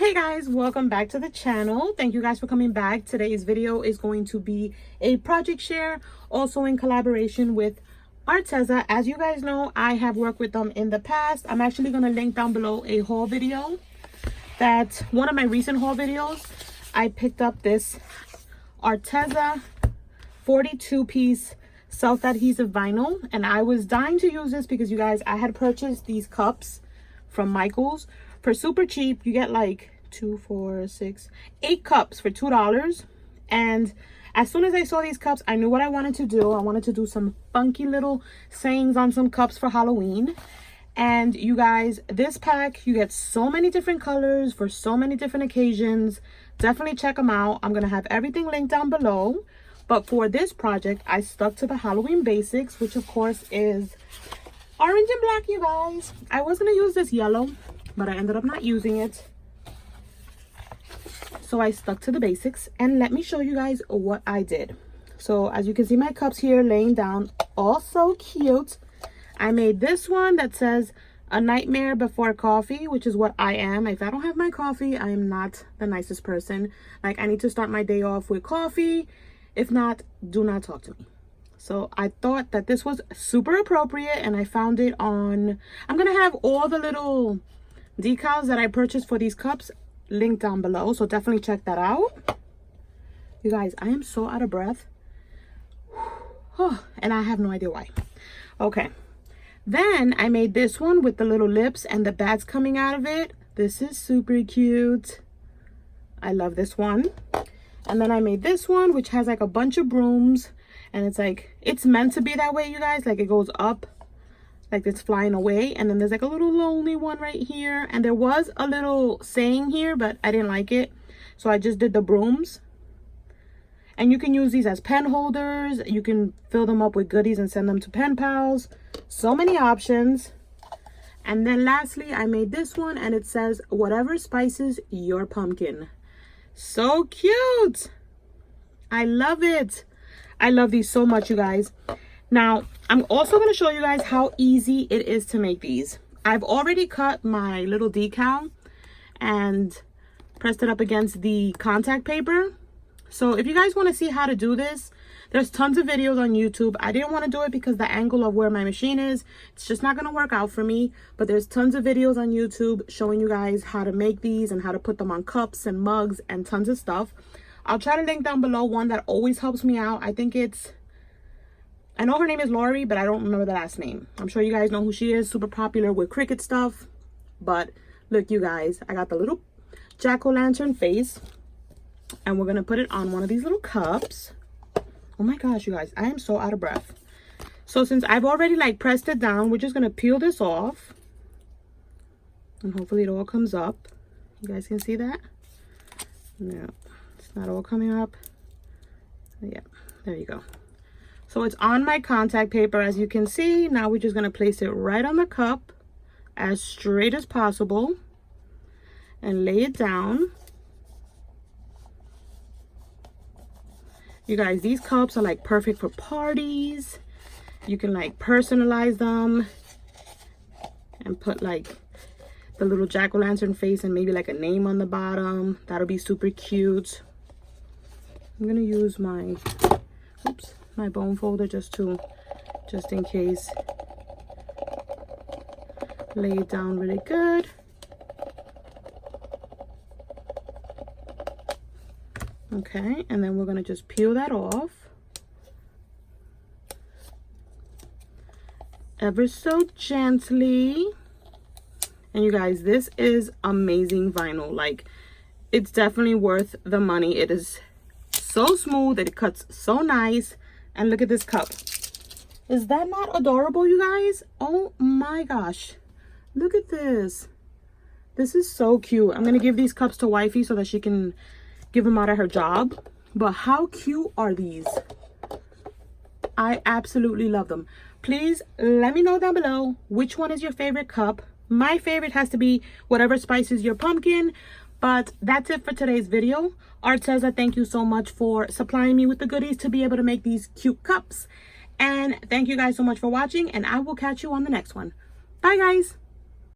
Hey guys, welcome back to the channel. Thank you guys for coming back. Today's video is going to be a project share, also in collaboration with ARTEZA. As you guys know, I have worked with them in the past. I'm actually going to link down below a haul video. That's one of my recent haul videos. I picked up this ARTEZA 42-piece self-adhesive vinyl, and I was dying to use this because, you guys, I had purchased these cups from Michael's for super cheap. You get like 2, 4, 6, 8 cups for $2. And as soon as I saw these cups, I knew what I wanted to do. I wanted to do some funky little sayings on some cups for Halloween. And you guys, this pack, you get so many different colors for so many different occasions. Definitely check them out. I'm gonna have everything linked down below. But for this project, I stuck to the Halloween basics, which of course is orange and black, you guys. I was gonna use this yellow, but I ended up not using it. So I stuck to the basics, and let me show you guys what I did. So as you can see, my cups here laying down, all so cute. I made this one that says a nightmare before coffee, which is what I am. If I don't have my coffee, I am not the nicest person. Like, I need to start my day off with coffee. If not, do not talk to me. So I thought that this was super appropriate, and I found it on, I'm gonna have all the little decals that I purchased for these cups linked down below, so definitely check that out. You guys, I am so out of breath. Oh, and I have no idea why. Okay, then I made this one with the little lips and the bats coming out of it. This is super cute. I love this one. And then I made this one, which has like a bunch of brooms, and it's like, it's meant to be that way, you guys. Like, it goes up like it's flying away, and then there's like a little lonely one right here, and there was a little saying here, but I didn't like it, so I just did the brooms. And you can use these as pen holders. You can fill them up with goodies and send them to pen pals. So many options. And then lastly, I made this one, and it says, whatever spices your pumpkin. So cute. I love it. I love these so much, you guys. Now, I'm also going to show you guys how easy it is to make these. I've already cut my little decal and pressed it up against the contact paper. So if you guys want to see how to do this, there's tons of videos on YouTube. I didn't want to do it because the angle of where my machine is, it's just not going to work out for me. But there's tons of videos on YouTube showing you guys how to make these and how to put them on cups and mugs and tons of stuff. I'll try to link down below one that always helps me out. I think it's, I know her name is Lori, but I don't remember the last name. I'm sure you guys know who she is. Super popular with Cricut stuff. But look, you guys, I got the little jack-o'-lantern face, and we're going to put it on one of these little cups. Oh my gosh, you guys, I am so out of breath. So since I've already like pressed it down, we're just going to peel this off. And hopefully it all comes up. You guys can see that? No, it's not all coming up. Yeah, there you go. So it's on my contact paper, as you can see. Now we're just going to place it right on the cup as straight as possible and lay it down. You guys, these cups are like perfect for parties. You can like personalize them and put like the little jack-o'-lantern face and maybe like a name on the bottom. That'll be super cute. I'm gonna use my, oops, my bone folder just in case. Lay it down really good. Okay, and then we're gonna just peel that off ever so gently. And you guys, this is amazing vinyl. Like, it's definitely worth the money. It is so smooth, it cuts so nice. And look at this cup. Is that not adorable, you guys? Oh my gosh, look at this. This is so cute. I'm gonna give these cups to wifey so that she can give them out at her job. But how cute are these? I absolutely love them. Please let me know down below which one is your favorite cup. My favorite has to be whatever spices your pumpkin. But that's it for today's video. ARTEZA, thank you so much for supplying me with the goodies to be able to make these cute cups. And thank you guys so much for watching, and I will catch you on the next one. Bye guys.